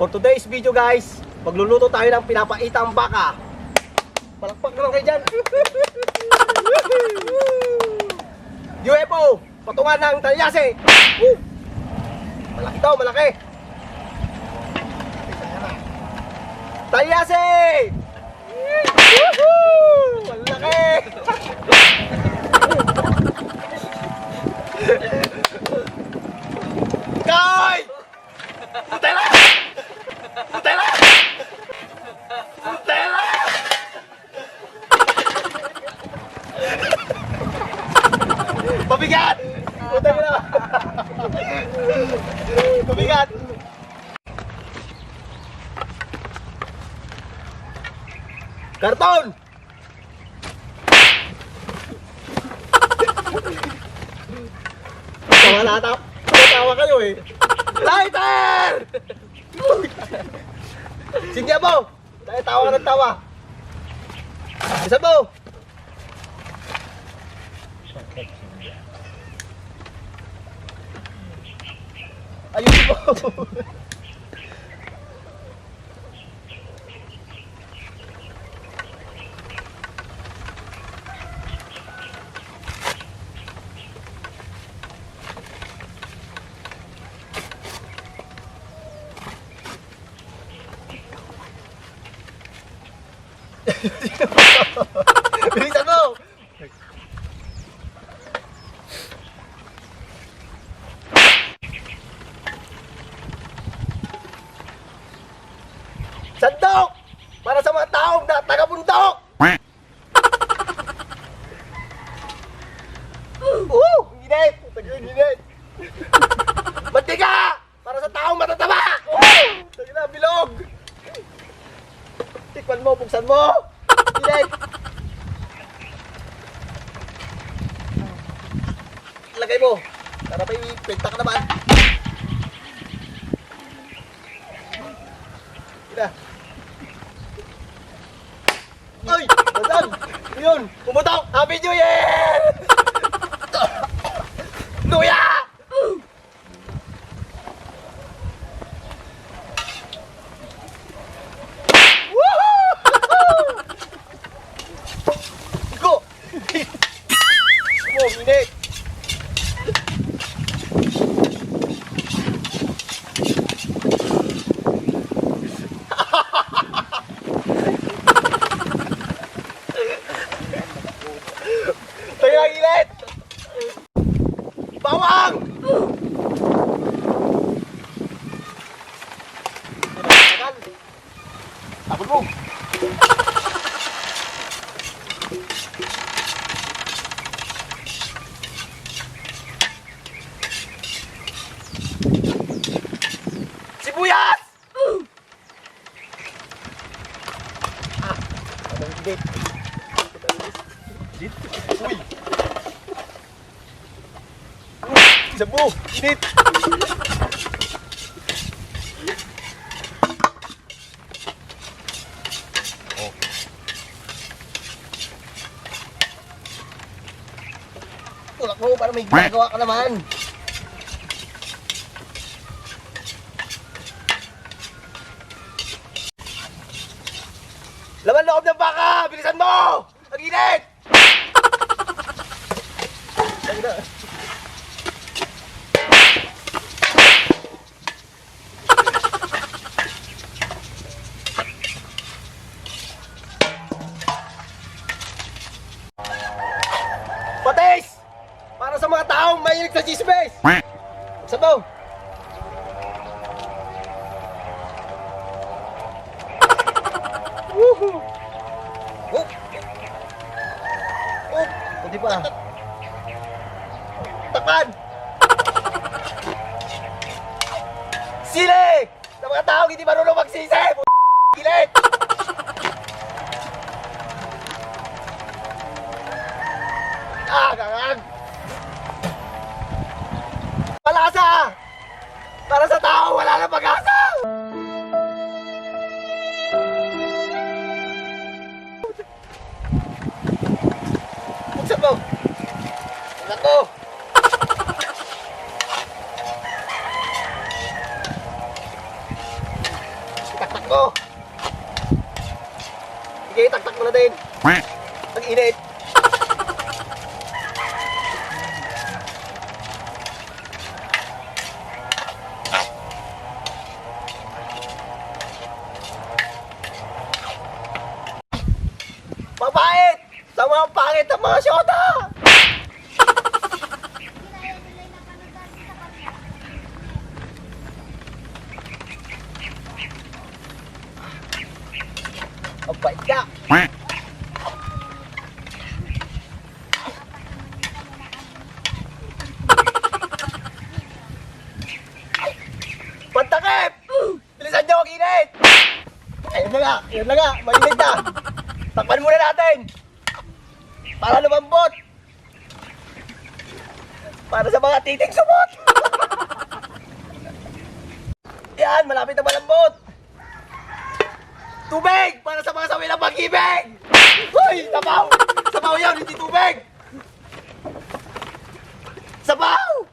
For today's video guys, magluluto tayo ng pinapaitang baka. Palakpak naman kayo dyan. UFO, patungan ng talyase. Malaki to, malaki. Talyase! Malaki! Koy! Putela! Putela! Putela! Pabigat! Putela! Pabigat! Karton! Tawa kayo eh. Lighter! Sige mo! Tawa ka ng tawa. Isa mo! Ayun mo! Bilisan mo! Sandok! Para sa mga taong na taga-bundok! Ginit! Ginit! Mantika! Para sa taong matataba! Sige na, bilog! Tikman mo, buksan mo! Ginit! Lagay mo! Para pa i-penta ka naman! Ina! Ay! Nasaan? Yun! Pumutok! Happy New Year! Luya! Go! Mo, minit! Tayo ang init! Bawang! Tapon mo! Sibuyas! Ang init! Uy! Sabu! Init! Tulak mo para may ginagawa ka naman! Laman loob ng baka! Bilisan mo! Ang init! Patis! Para sa mga taong mahilig sa chismis! Sabaw! Woohoo! Oh! Oh! Hindi pa. Takpan! Sili! Sa mga taong hindi marunong magsisi! Gilit! Gagag! Palasa! Para sa tao, wala na pag-asa! Buksan mo! Buksan mo! mo. Sige, taktak mo na din. Ang init. Mabait! Sa mga pangit ng mga syota! Ang bait ka! Pantakip! Bilisan niyo, mag-init! Ayun na nga, mainit na! Takpan muna natin! Para lumambot! Para sa mga titing sumot! Yan, malapit na malambot! Tubig! Para sa mga sawi ng pag-ibig! Uy! Sabaw! Sabaw yan, hindi tubig! Sabaw!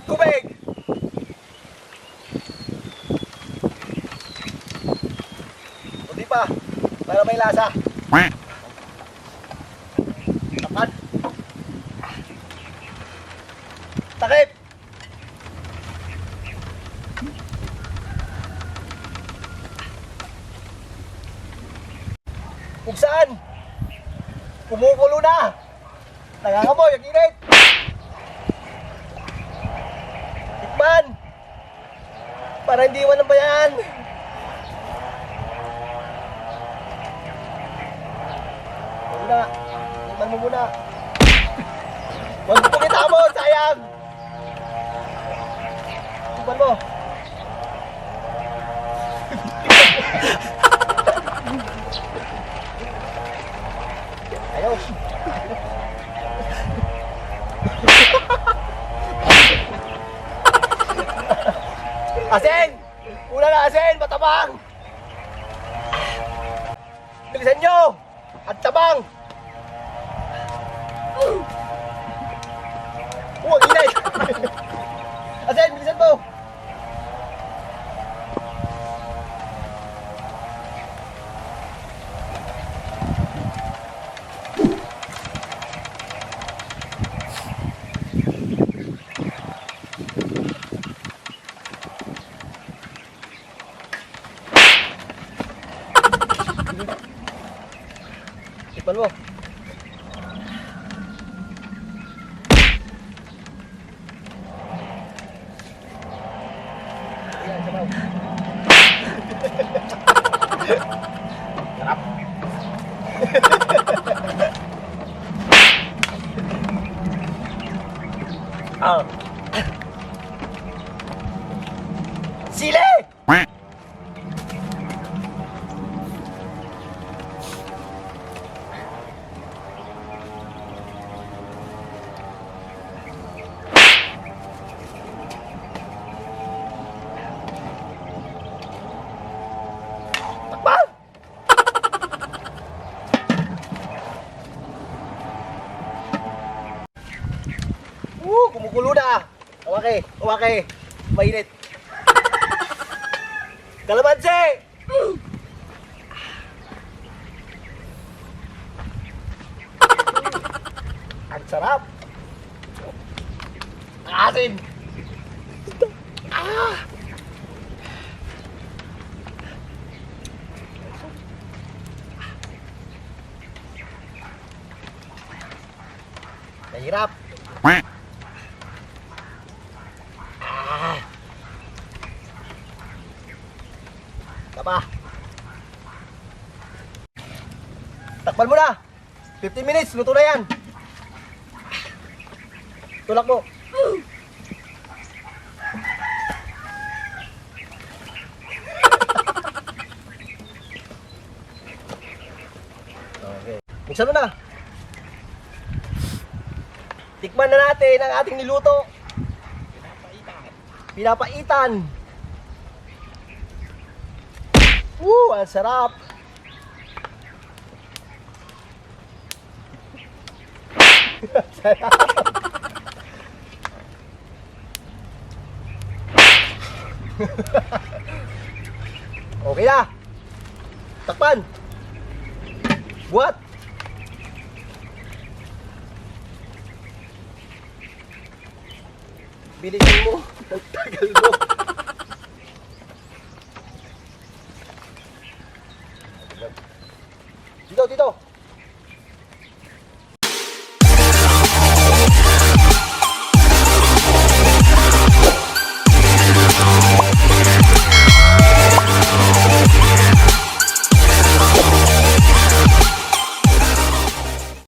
Tubig! Hindi pa, para may lasa. Tapat. Takip! Kung saan? Kumukulo na! Nangangamoy, ang init! Tikman! Para hindi iwan ng bayan! Muna! Tikman mo muna! Huwag mo pagkitamon! Sayang! Tikman mo! Ayaw! Asin! Una na asin! Matabang! Bilisan nyo! At tabang! Huwag inay! Asin! Bilisan mo! Tikman mo. Ayan, sabaw. Sarap. Sili! Takpan! Kumukulo na! Umake! Mainit! Kalamansi! Ang sarap! Ang asin! Ah! Mahirap! Ah! Tapa! Takpan mo na! 15 minutes, luto na yan! Tulak mo! Okay. Buksan mo na! Tikman na natin ang ating niluto! Pinapaitan! Ang sarap. Okay na. Takpan. Buhat. Bilisan mo. Ang tagal mo. Dito, dito.